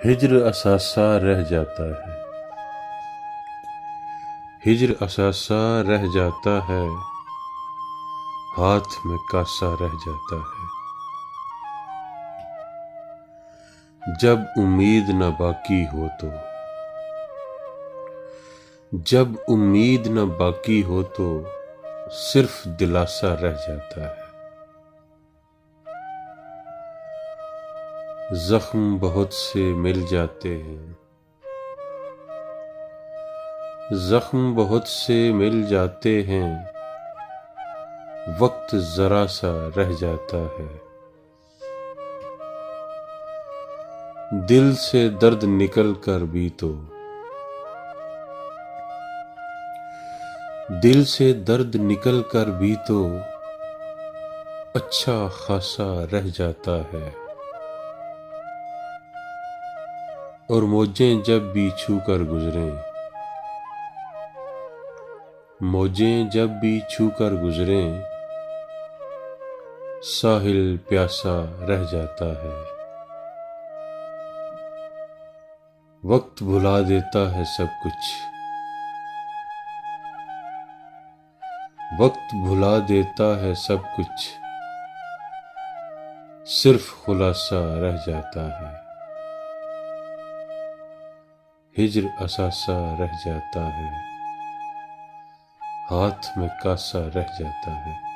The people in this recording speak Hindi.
हिज्र असासा रह जाता है, हिज्र असासा रह जाता है, हाथ में कासा रह जाता है। जब उम्मीद न बाकी हो तो, जब उम्मीद न बाकी हो तो सिर्फ दिलासा रह जाता है। जख्म बहुत से मिल जाते हैं, जख्म बहुत से मिल जाते हैं, वक्त जरा सा रह जाता है। दिल से दर्द निकल कर भी तो, दिल से दर्द निकल कर भी तो अच्छा खासा रह जाता है। और मौजें जब भी छू कर गुजरें, मौजें जब भी छू कर गुजरें, साहिल प्यासा रह जाता है। वक्त भुला देता है सब कुछ, वक्त भुला देता है सब कुछ, सिर्फ खुलासा रह जाता है। हिज्र असासा रह जाता है, हाथ में कासा रह जाता है।